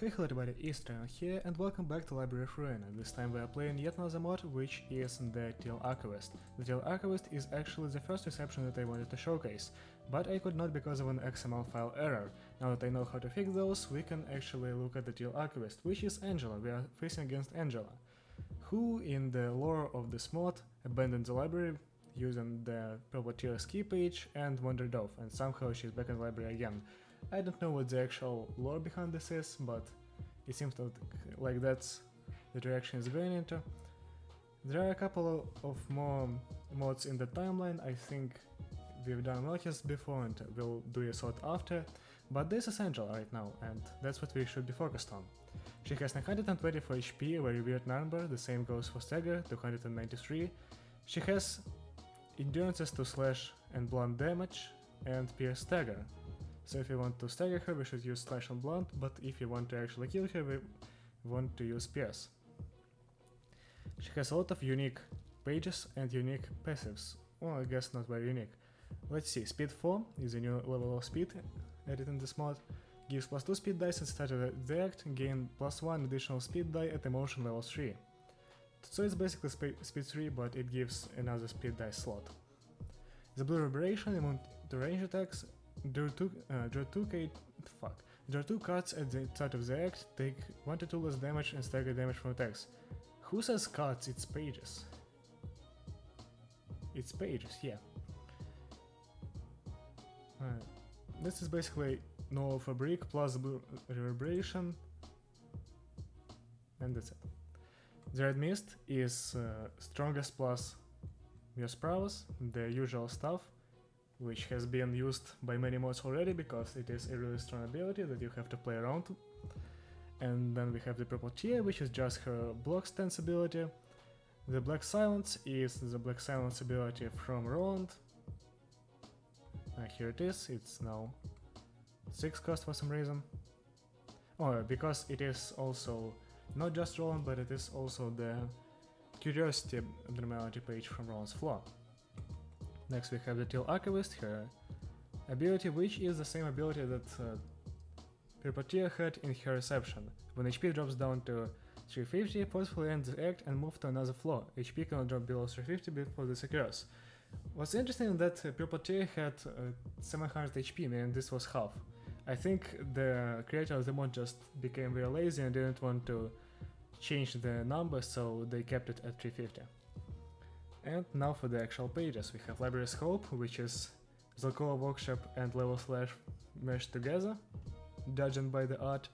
Hey hello everybody, Eastern here and welcome back to Library of Ruina. This time we are playing yet another mod, which is the Teal Archivist. The Teal Archivist is actually the first reception that I wanted to showcase, but I could not because of an XML file error. Now that I know how to fix those, we can actually look at the Teal Archivist, which is Angela. We are facing against Angela, who in the lore of this mod abandoned the library using the Property ski page and wandered off, and somehow she's back in the library again. I don't know what the actual lore behind this is, but it seems like that's the direction it's going into. There are a couple of more mods in the timeline. I think we've done notice before and we'll do a sort after, but this is Angela right now, and that's what we should be focused on. She has 924 HP, a very weird number. The same goes for Stagger, 293. She has endurances to slash and blunt damage and pierce stagger. So if you want to stagger her, we should use slash and blunt, but if you want to actually kill her, we want to use pierce. She has a lot of unique pages and unique passives. Well, I guess not very unique. Let's see, speed 4 is a new level of speed added in this mod. Gives +2 speed dice at the start of the act, gain +1 additional speed die at emotion level 3. So it's basically speed 3, but it gives another speed dice slot. The blue reverberation, immune to range attacks. Draw two cards at the start of the act, take 1 to 2 less damage and stagger damage from attacks. Who says cards? It's pages. It's pages, yeah. This is basically no fabric plus blue reverberation, and that's it. The red mist is strongest plus Muse prowess, the usual stuff, which has been used by many mods already because it is a really strong ability that you have to play around. And then we have the purple Teal, which is just her block stance ability. The black silence is the black silence ability from Roland. Here it is, it's now 6 cost for some reason. Oh, because it is also not just Roland, but it is also the curiosity abnormality page from Roland's Flaw. Next we have the Teal Archivist, her ability, which is the same ability that Perpetua had in her reception. When HP drops down to 350, forcefully end the act and move to another floor. HP cannot drop below 350 before this occurs. What's interesting is that Perpetua had 700 HP, meaning this was half. I think the creator of the mod just became very lazy and didn't want to change the number, so they kept it at 350. And now for the actual pages. We have Library's Hope, which is Zalkova Workshop and Level Slash meshed together, judging by the art.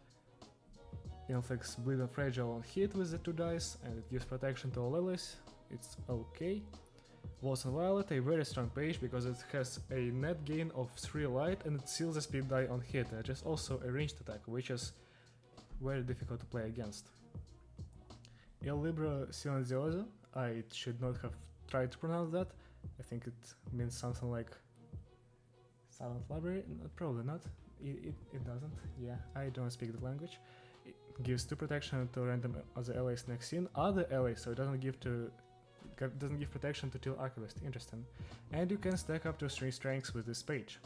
Inflicts Bleed and Fragile on hit with the 2 dice, and it gives protection to all allies. It's okay. Waltz and Violet, a very strong page because it has a net gain of 3 light and it seals the speed die on hit. It is also a ranged attack, which is very difficult to play against. Il Libro Silenzioso, I should not have tried to pronounce that. I think it means something like Silent Library. Probably not. It doesn't. Yeah, I don't speak the language. It gives 2 protection to random other allies next scene. Other allies, so it doesn't give protection to Teal Archivist. Interesting. And you can stack up to 3 strengths with this page.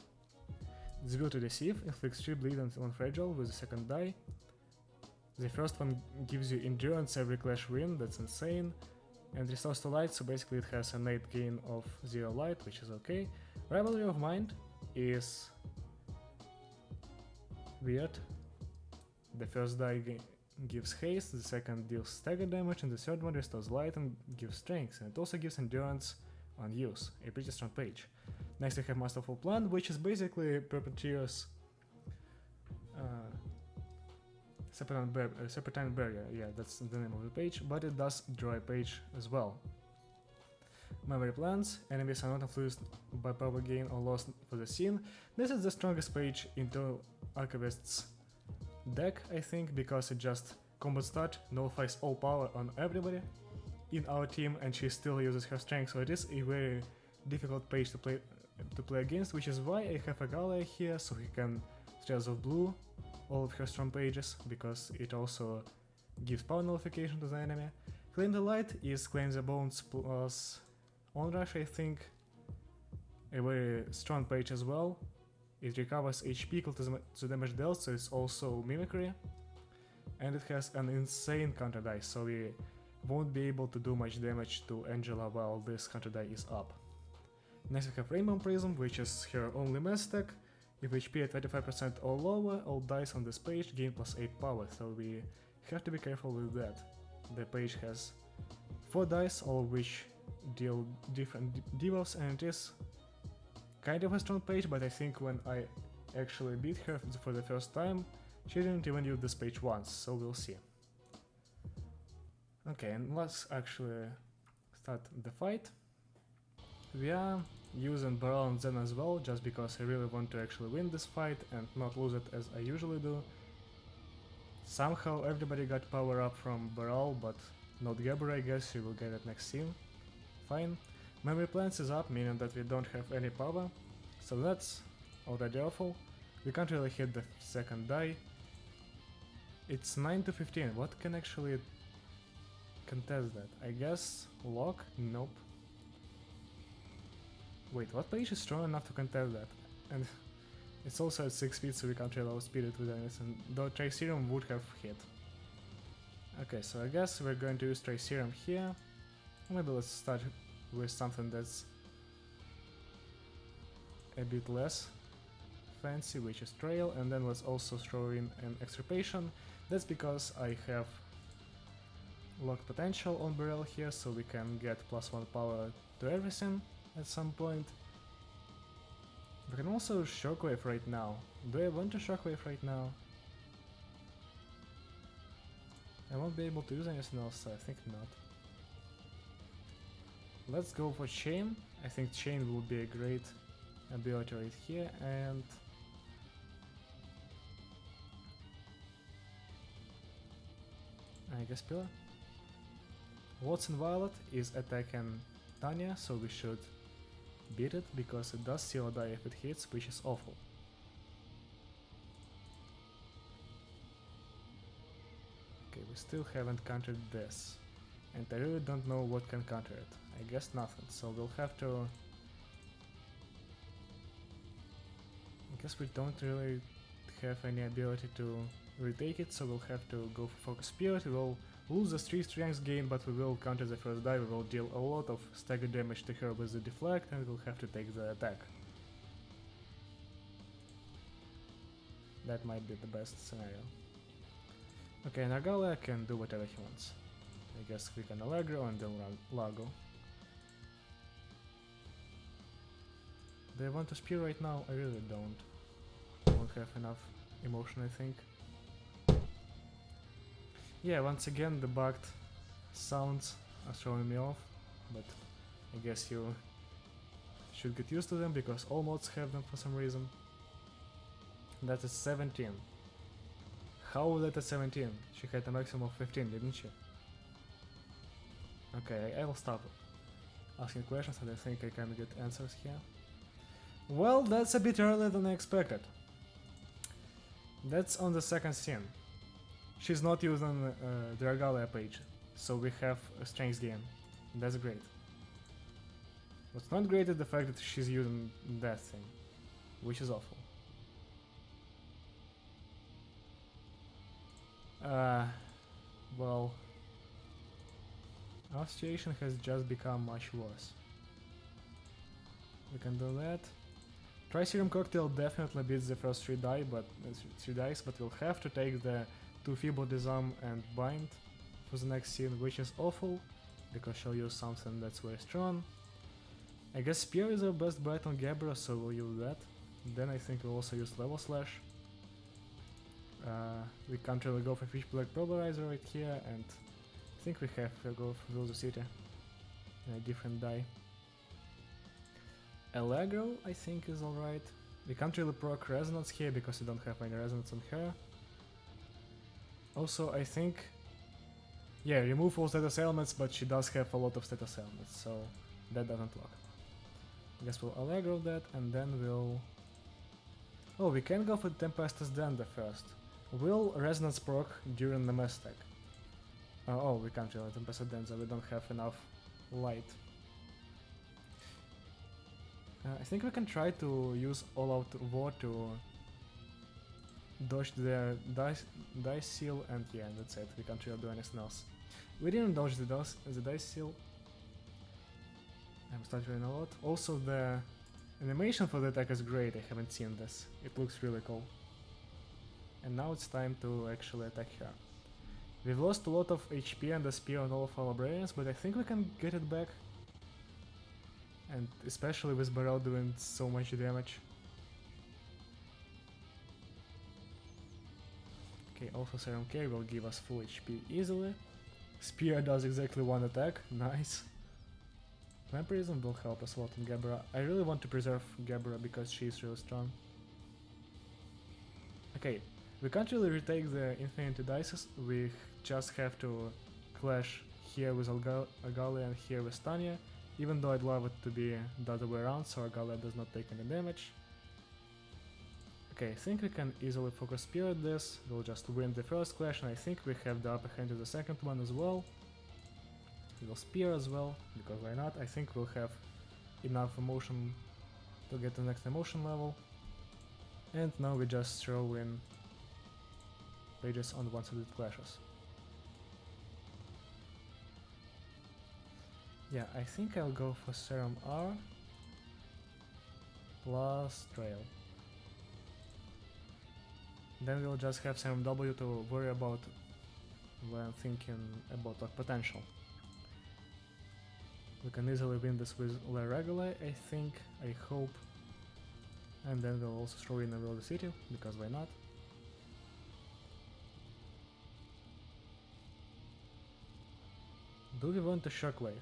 The Will to Deceive inflicts 3 bleed on fragile with the second die. The first one gives you endurance every clash win. That's insane. And restores to light, so basically it has a net gain of 0 light, which is okay. Rivalry of Mind is weird. The first die gives haste, the second deals stagger damage, and the third one restores light and gives strength, and it also gives endurance on use, a pretty strong page. Next we have Masterful Plan, which is basically Perpetua's Serpentine Barrier, yeah, that's the name of the page, but it does draw a page as well. Memory Plans, enemies are not influenced by power gain or loss for the scene. This is the strongest page in Teal Archivist's deck, I think, because it just combat start, nullifies all power on everybody in our team, and she still uses her strength, so it is a very difficult page to play against, which is why I have a Galia here, so he can Trails of Blue all of her strong pages, because it also gives power nullification to the enemy. Claim the Light is Claim the Bones plus Onrush, I think, a very strong page as well. It recovers HP equal to the damage dealt, so it's also Mimicry. and it has an insane counter die, so we won't be able to do much damage to Angela while this counter die is up. Next we have Rainbow Prism, which is her only mass attack. If HP at 25% or lower, all dice on this page gain +8 power, so we have to be careful with that. The page has 4 dice, all of which deal different debuffs, and it is kind of a strong page, but I think when I actually beat her for the first time, she didn't even use this page once, so we'll see. Okay, and let's actually start the fight. We are using Baral and Zen as well, just because I really want to actually win this fight and not lose it as I usually do. Somehow everybody got power up from Baral, but not Gabber, I guess. She will get it next scene. Fine. Memory Plants is up, meaning that we don't have any power, so that's already awful. We can't really hit the second die. It's 9 to 15, what can actually contest that? I guess Lock? Nope. Wait, what page is strong enough to contest that? And it's also at 6 speed, so we can't really outspeed it with anything, though Triserum would have hit. Okay, so I guess we're going to use Triserum here. Maybe let's start with something that's a bit less fancy, which is Trail, and then let's also throw in an Extirpation. That's because I have Lock potential on Beryl here, so we can get +1 power to everything at some point. We can also Shockwave right now. Do I want to Shockwave right now? I won't be able to use anything else, so I think not. Let's go for Chain. I think Chain will be a great ability right here, and I guess Pillar. Watson Violet is attacking Tanya, so we should beat it, because it does seal a die if it hits, which is awful. Okay, we still haven't countered this, and I really don't know what can counter it. I guess nothing, so we'll have to... I guess we don't really have any ability to retake it, so we'll have to go for Focus Spirit. We will lose the 3 strength gain, but we will counter the first die. We will deal a lot of stagger damage to her with the Deflect, and we'll have to take the attack. That might be the best scenario. Okay, Nargalia can do whatever he wants. I guess click on Allegro and then run Lago. Do I want to spear right now? I really don't. I won't have enough emotion, I think. Yeah, once again the bugged sounds are throwing me off, but I guess you should get used to them, because all mods have them for some reason. That is 17. How was that at 17? She had a maximum of 15, didn't she? Okay, I will stop asking questions, and I think I can get answers here. Well, that's a bit earlier than I expected. That's on the second scene. She's not using the Regalia page, so we have a strength gain. That's great. What's not great is the fact that she's using that thing, which is awful. Well, our situation has just become much worse. We can do that. Triserum Cocktail definitely beats the first 3 dice, but we'll have to take the 2 Feeble Disarm and Bind for the next scene, which is awful, because she'll use something that's very strong. I guess Spear is our best bet on Gabra, so we'll use that. Then I think we'll also use Level Slash. We can't really go for Fish Black Polarizer right here, and I think we have to go for Velocity in a different die. Allegro, I think, is alright. We can't really proc Resonance here because we don't have any Resonance on her. Also, I think... yeah, remove all status elements, but she does have a lot of status elements, so that doesn't work. I guess we'll Allegro that, and then we'll... oh, we can go for Tempestus Dender first. Will Resonance proc during the mass attack? Oh, we can't really Tempestus Dender, we don't have enough light. I think we can try to use All Out War to dodge the dice seal, and yeah, that's it. We can't really do anything else. We didn't dodge the dice seal. I'm stuttering a lot. Also, the animation for the attack is great. I haven't seen this. It looks really cool. And now it's time to actually attack her. We've lost a lot of HP and SP on all of our librarians, but I think we can get it back. And especially with Barrel doing so much damage. Okay, also Serum K will give us full HP easily. Spear does exactly one attack, nice. Vampirism will help us a lot in Gabra. I really want to preserve Gabra because she's really strong. Okay, we can't really retake the Infinity Dices, we just have to clash here with Agalia and here with Tanya, even though I'd love it to be the other way around so Agalia does not take any damage. Okay, I think we can easily focus Spirit this, we'll just win the first clash and I think we have the upper hand in the second one as well. We'll Spear as well, because why not? I think we'll have enough emotion to get the next emotion level. And now we just throw in pages on one-sided clashes. Yeah, I think I'll go for Serum R plus Trail. Then we'll just have Serum W to worry about when thinking about like potential. We can easily win this with La Regula, I think, I hope. And then we'll also throw in a World City, because why not? Do we want a Shockwave?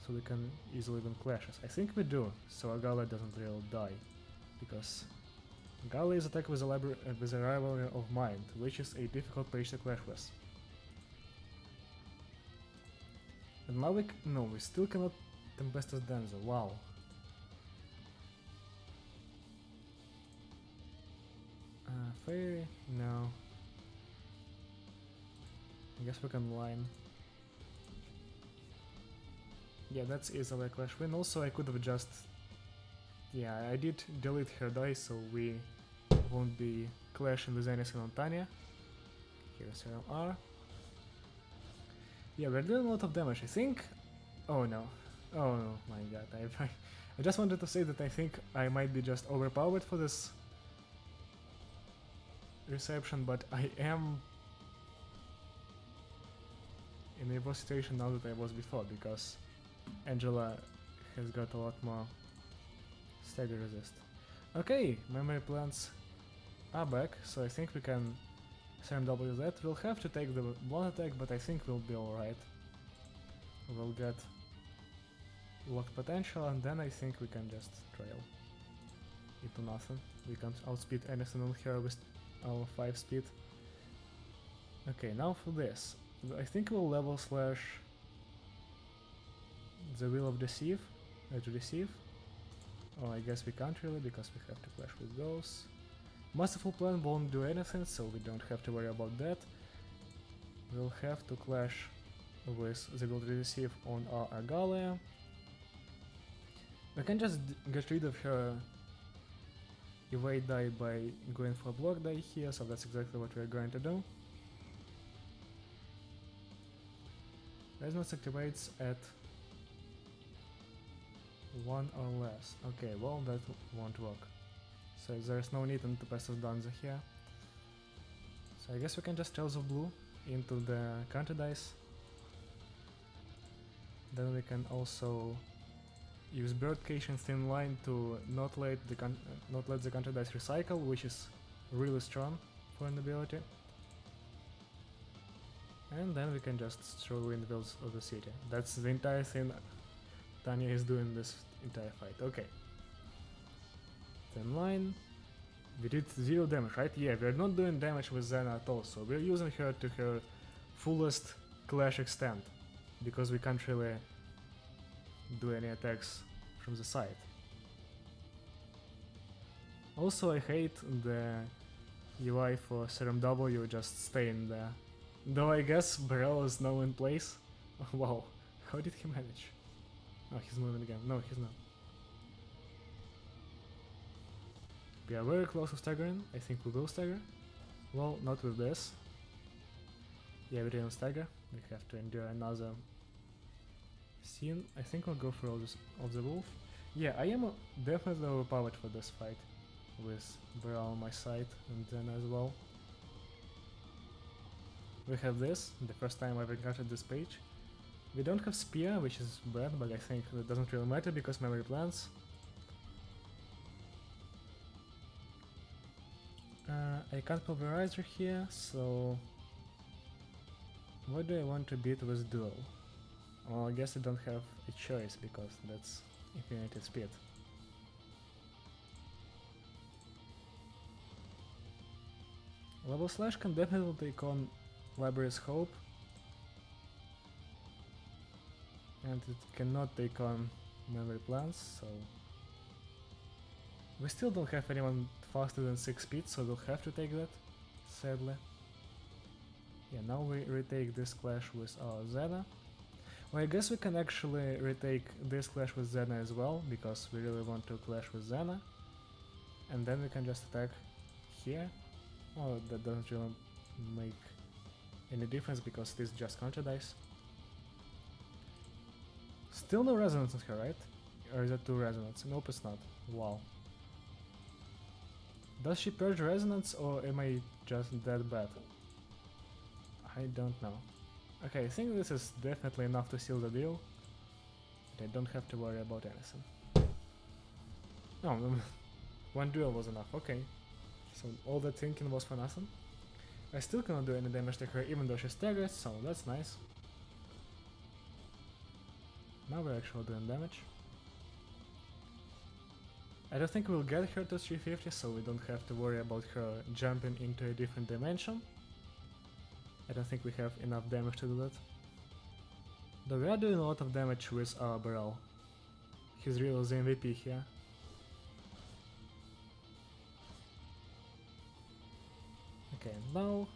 So we can easily win clashes. I think we do, so Agala doesn't really die. Because Agala is attacked with a Rivalry of Mind, which is a difficult page to clash with. And now we still cannot Tempestus Danzo, wow. Fairy? No. I guess we can line. Yeah, that's easily a clash win. Also, I could have just... Yeah, I did delete her dice, so we won't be clashing with anything on Tanya. Here's Serum R. Yeah, we're doing a lot of damage, I think. Oh no. Oh no, my god. I just wanted to say that I think I might be just overpowered for this reception, but I am in a worse situation now that I was before, because Angela has got a lot more stagger resist. Okay, memory plants are back, so I think we can Serum W that. We'll have to take the one attack, but I think we'll be alright. We'll get locked potential, and then I think we can just trail into nothing. We can't outspeed anything on her with our 5 speed. Okay, now for this. I think we'll level slash the Will of Deceive, to Deceive. Oh, I guess we can't really, because we have to clash with those. Masterful Plan won't do anything, so we don't have to worry about that. We'll have to clash with the Will to Deceive on our Agalia. We can just get rid of her evade die by going for a block die here, so that's exactly what we're going to do. Resonance activates at 1 or less. Okay, well that won't work. So there's no need to pass Danza here. So I guess we can just Trails of Blue into the counter dice. Then we can also use Birdcage and Thin Line to not let the counter dice recycle, which is really strong for an ability. And then we can just throw in Wills of the City. That's the entire thing Tanya is doing this entire fight. Okay. Thin Line. We did 0 damage, right? Yeah, we're not doing damage with Xena at all, so we're using her to her fullest clash extent, because we can't really do any attacks from the side. Also, I hate the UI for Serum W just staying there. Though I guess Burrell is now in place. Wow, how did he manage? Oh, he's moving again. No, he's not. We are very close to staggering. I think we will stagger. Well, not with this. Yeah, we didn't stagger. We have to endure another scene. I think I'll go for all the wolf. Yeah, I am definitely overpowered for this fight. With Barrel on my side and then as well. We have this, the first time I've encountered this page. We don't have spear, which is bad, but I think that doesn't really matter because memory plans. I can't pulverizer here, so what do I want to beat with duel? Well, I guess I don't have a choice because that's infinity speed. Level Slash can definitely take on Library's Hope, and it cannot take on Memory Plans, so we still don't have anyone faster than 6 speed, so we'll have to take that, sadly. Yeah, now we retake this clash with our Zena. Well, I guess we can actually retake this clash with Zena as well, because we really want to clash with Zena. And then we can just attack here. Well, that doesn't really make any difference because it is just counter dice. Still no resonance on her, right? Or is that 2 resonance? Nope, it's not. Wow. Does she purge resonance or am I just that bad? I don't know. Okay, I think this is definitely enough to seal the deal. But I don't have to worry about anything. No, 1 duel was enough, okay. So all that thinking was for nothing. I still cannot do any damage to her even though she's staggered, so that's nice. Now we're actually doing damage. I don't think we'll get her to 350, so we don't have to worry about her jumping into a different dimension. I don't think we have enough damage to do that. Though we are doing a lot of damage with our Barrel. He's really the MVP here. Okay, now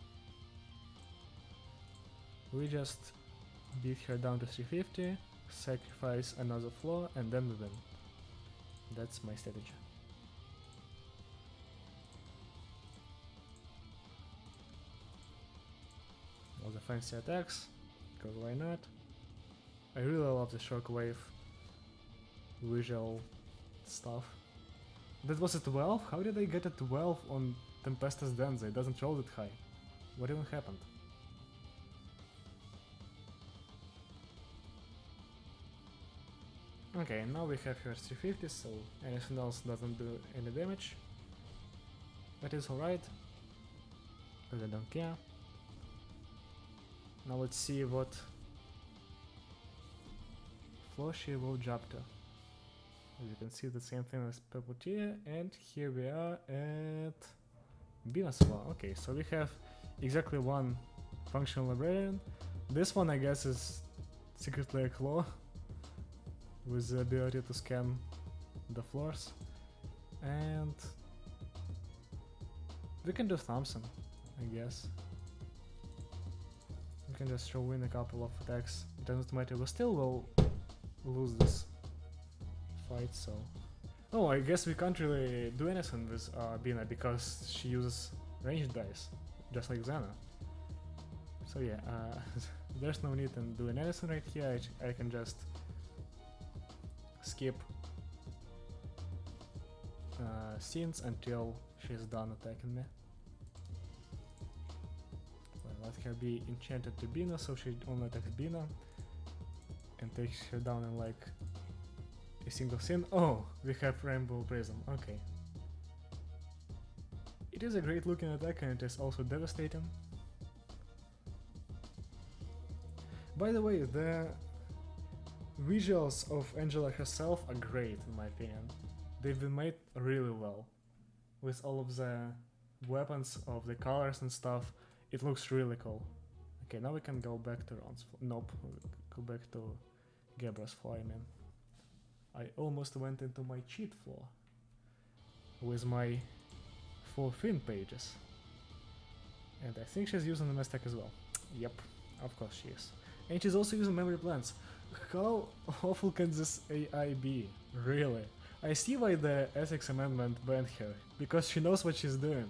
we just beat her down to 350, sacrifice another floor, and then we win. That's my strategy. All the fancy attacks, because why not? I really love the shockwave visual stuff. That was a 12? How did I get a 12 on Tempestus Denza? It doesn't roll that high. What even happened? Okay, now we have her 350, so anything else doesn't do any damage. That is alright, because I don't care. Now let's see what floor she will jump to. As you can see, the same thing as Puppeteer, and here we are at Venus floor. Okay, so we have exactly 1 functional librarian. This one, I guess, is secretly a claw with the ability to scan the floors, and we can do Thompson, I guess. We can just throw in a couple of attacks. It doesn't matter, we still will lose this fight, so... Oh, I guess we can't really do anything with Bina because she uses ranged dice, just like Xana. So yeah, there's no need in doing anything right here. I can just skip scenes until she's done attacking me. Let her be enchanted to Bina, so she only attacks Bina and takes her down in like a single scene. Oh, we have Rainbow Prism, okay. It is a great looking attack and it is also devastating. By the way, the visuals of Angela herself are great in my opinion. They've been made really well. With all of the weapons, of the colors and stuff, it looks really cool. Okay, now we can go back to Ron's floor. Nope, go back to Gabra's floor, I mean. I almost went into my cheat floor with my 4 Fin pages. And I think she's using the Mestak as well. Yep, of course she is. And she's also using memory plans. How awful can this AI be? Really? I see why the ethics amendment banned her, because she knows what she's doing.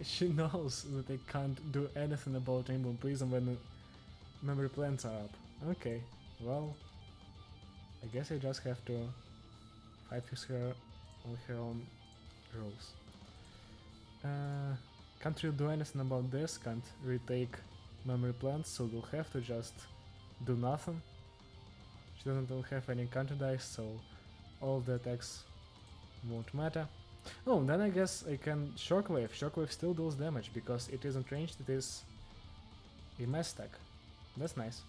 She knows that they can't do anything about Rainbow Prism when the memory plans are up. Okay, well, I guess I just have to fight with her on her own rules. Can't really do anything about this, can't retake memory plants, so we'll have to just do nothing. She doesn't have any counter dice, so all the attacks won't matter. Oh, then I guess I can Shockwave. Shockwave still deals damage because it isn't ranged, it is a mass stack. That's nice.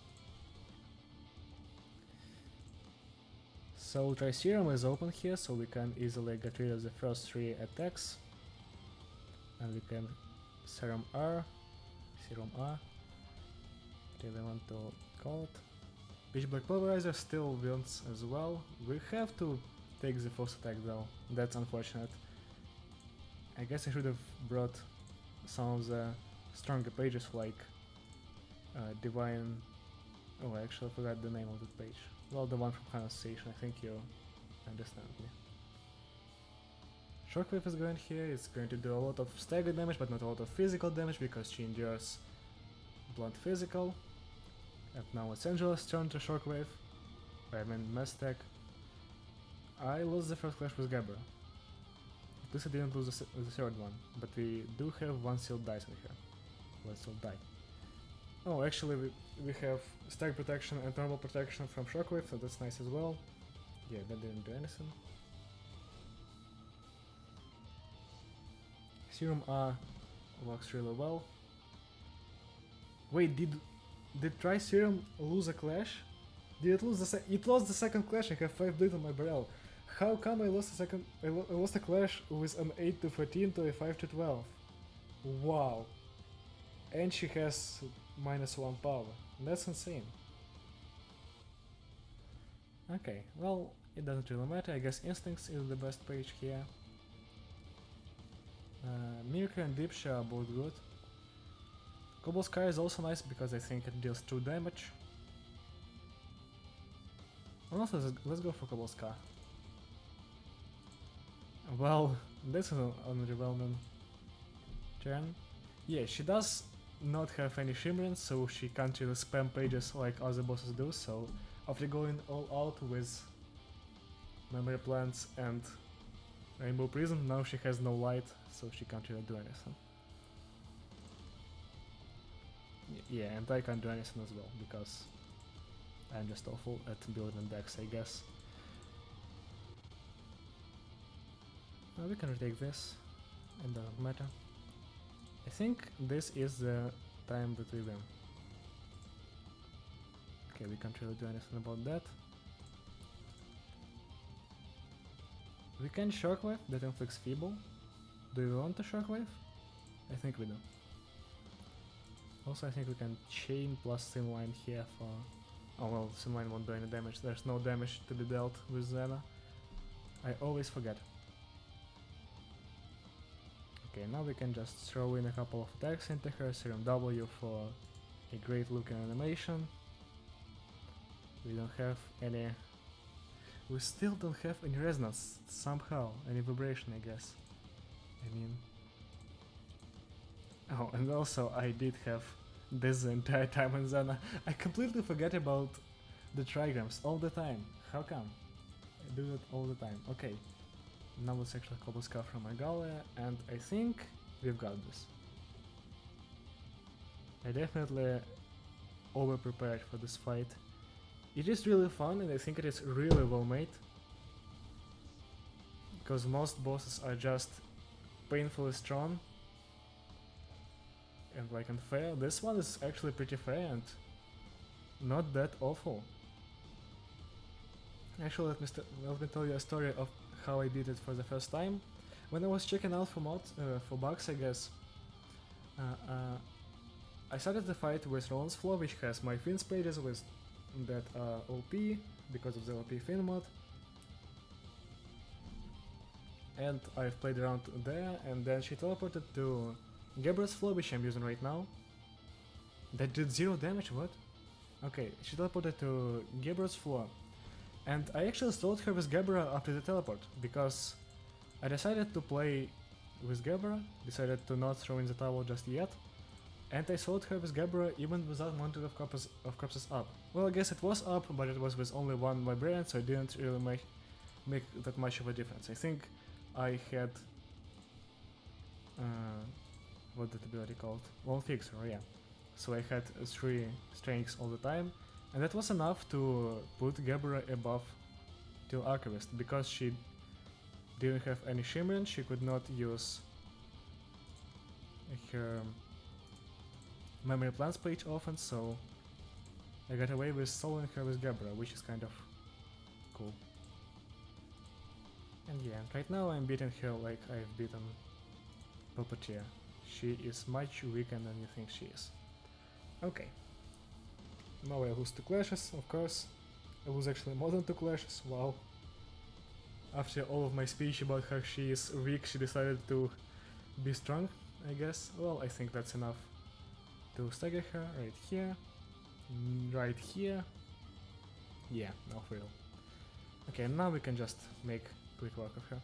So Triserum is open here, so we can easily get rid of the first 3 attacks. And we can Serum R, whatever I want to call it. Pitch Black Pulverizer still wins as well. We have to take the first attack though, that's unfortunate. I guess I should have brought some of the stronger pages like Divine... Oh, I actually forgot the name of the page. Well, the one from Conversation, I think you understand me. Shockwave is going here, it's going to do a lot of stagger damage but not a lot of physical damage because she endures blunt physical. And now it's Angela's turn to Shockwave. I mean mass attack. I lost the first clash with Gabra. At least I didn't lose the third one, but we do have 1 sealed dice in here. 1 sealed die. Oh, actually we have stack protection and normal protection from Shockwave, so that's nice as well. Yeah, that didn't do anything. Serum R works really well. Wait, did Triserum lose a clash? Did it lose it lost the second clash? I have 5 bleed on my barrel. How come I lost a second? I lost a clash with an 8 to 14 to a 5 to 12. Wow. And she has -1 power. That's insane. Okay, well, it doesn't really matter. I guess Instincts is the best page here. Mimicry and Dipsha are both good. Cobble Sky is also nice because I think it deals 2 damage. Also, let's go for Cobble Sky. Well, this is an underwhelming turn. Yeah, she does not have any Shimmerance, so she can't really spam pages like other bosses do, so after going all out with Memory Plants and Rainbow Prism, now she has no light, so she can't really do anything. Yeah, and I can't do anything as well, because I'm just awful at building decks, I guess. We can retake this, it doesn't matter. I think this is the time that we win. Okay, we can't really do anything about that. We can Shockwave, that inflicts Feeble. Do we want to Shockwave? I think we do. Also, I think we can Chain plus Thin Line here for... Oh well, Thin Line won't do any damage, there's no damage to be dealt with Xena. I always forget. Okay, now we can just throw in a couple of attacks into her, Serum W for a great looking animation. We don't have any... We still don't have any resonance, somehow, any vibration I guess. I mean... Oh, and also I did have this the entire time in Xena. I completely forget about the trigrams all the time. How come? I do that all the time. Okay. Now let's actually Cobble Scar from Magalia, and I think we've got this. I definitely over-prepared for this fight. It is really fun, and I think it is really well made. Because most bosses are just painfully strong and like unfair. This one is actually pretty fair and not that awful. Actually, let me tell you a story of how I did it for the first time. When I was checking out for bugs, I guess, I started the fight with Roland's Flow, which has my Finn's pages with that OP because of the OP Finn mod. And I've played around there, and then she teleported to Gabriel's Flow, which I'm using right now. That did 0 damage, what? Okay, she teleported to Gabriel's Floor. And I actually slowed her with Gebra after the teleport, because I decided to play with Gebra, decided to not throw in the towel just yet, and I slowed her with Gebra even without Mountain of Corpses up. Well, I guess it was up, but it was with only one Vibrarian, so it didn't really make that much of a difference. I think I had... what that ability called? Wall Fixer, yeah. So I had 3 strengths all the time, and that was enough to put Gebra above Teal Archivist, because she didn't have any Shimmering, she could not use her Memory Plans page often, so I got away with soloing her with Gebra, which is kind of cool. And yeah, right now I'm beating her like I've beaten Puppeteer. She is much weaker than you think she is. Okay. Now I lose 2 clashes, of course. I lose actually more than 2 clashes, wow. After all of my speech about how she is weak, she decided to be strong, I guess. Well, I think that's enough to stagger her right here, right here. Yeah, no for real. Okay, now we can just make quick work of her.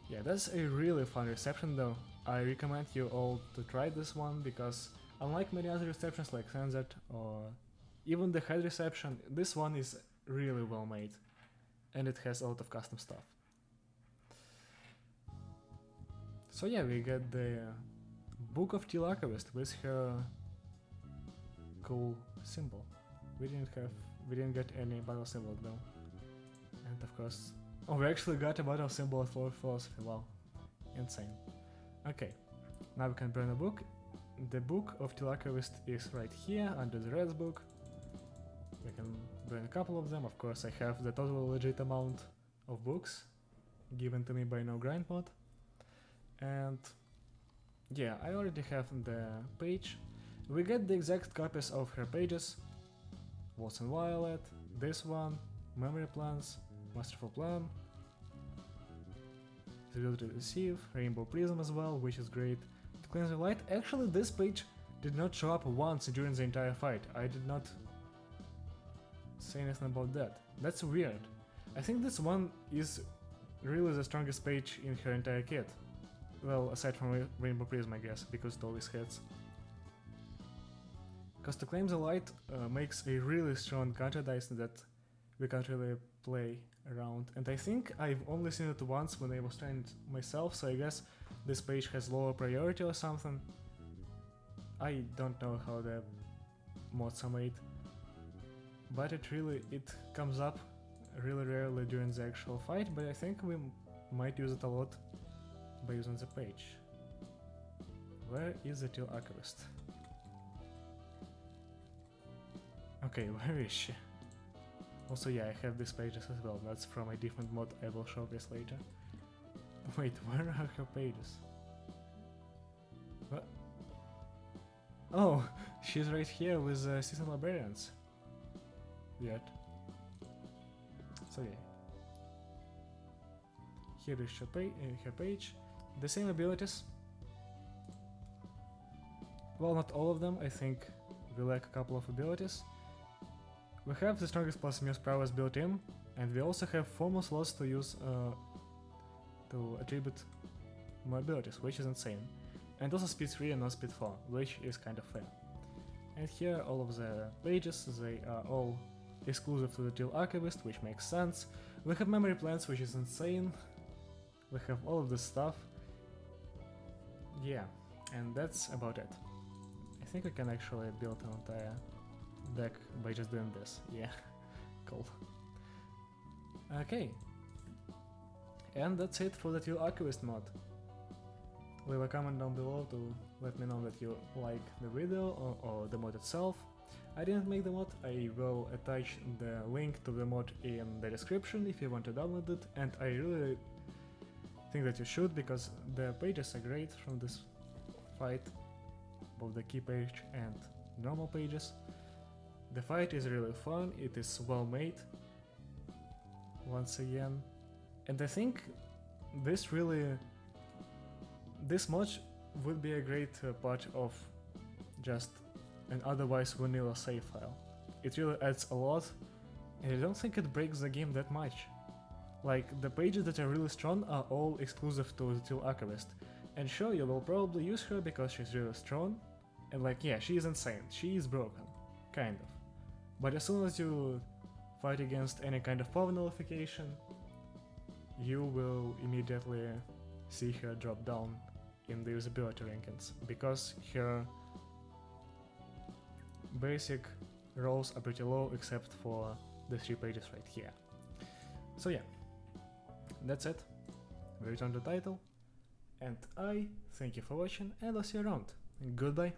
Yeah, that's a really fun reception though. I recommend you all to try this one, because unlike many other receptions like Sunset or even the head reception, this one is really well made, and it has a lot of custom stuff. So yeah, we get the Book of Teal Archivist with her cool symbol. We didn't get any battle symbol though. And of course, oh, we actually got a battle symbol for philosophy, wow. Insane. Okay, now we can burn a book. The Book of Teal Archivist is right here, under the Red's book. We can burn a couple of them. Of course, I have the totally legit amount of books given to me by No Grind mod. And yeah, I already have the page. We get the exact copies of her pages. Waltz and Violet, this one, Memory Plans, Masterful Plan, The Ability to Deceive, Rainbow Prism as well, which is great. To Cleanse the Light, actually this page did not show up once during the entire fight. I did not say anything about that. That's weird. I think this one is really the strongest page in her entire kit. Well, aside from Rainbow Prism, I guess, because it always hits. Because To Claim the Light makes a really strong counter dice that we can't really play around. And I think I've only seen it once when I was trying it myself, so I guess this page has lower priority or something. I don't know how the mods are made. But it comes up really rarely during the actual fight, but I think we might use it a lot by using the page. Where is the Teal Archivist? Okay, where is she? Also, yeah, I have these pages as well. That's from a different mod I will showcase later. Wait, where are her pages? What? Oh, she's right here with Seasoned Librarians. Weird. So yeah. Here is her page. The same abilities. Well, not all of them. I think we lack a couple of abilities. We have the strongest plus Muse prowess built in, and we also have 4 more slots to use to attribute more abilities, which is insane. And also speed 3 and not speed 4, which is kind of fair. And here all of the pages, they are all exclusive to the Teal Archivist, which makes sense. We have memory plans, which is insane. We have all of this stuff. Yeah, and that's about it. I think we can actually build an entire deck by just doing this. Yeah, cool. Okay. And that's it for the Teal Archivist mod. Leave a comment down below to let me know that you like the video or the mod itself. I didn't make the mod, I will attach the link to the mod in the description if you want to download it, and I really think that you should, because the pages are great from this fight, both the key page and normal pages. The fight is really fun, it is well made, once again, and I think this mod would be a great part of just an otherwise vanilla save file. It really adds a lot and I don't think it breaks the game that much. Like, the pages that are really strong are all exclusive to the Teal Archivist. And sure, you will probably use her because she's really strong, and like, yeah, she is insane, she is broken, kind of. But as soon as you fight against any kind of power nullification, you will immediately see her drop down in the usability rankings, because her basic rolls are pretty low except for the 3 pages right here. So yeah, that's it. We return to the title, and I thank you for watching, and I'll see you around. Goodbye.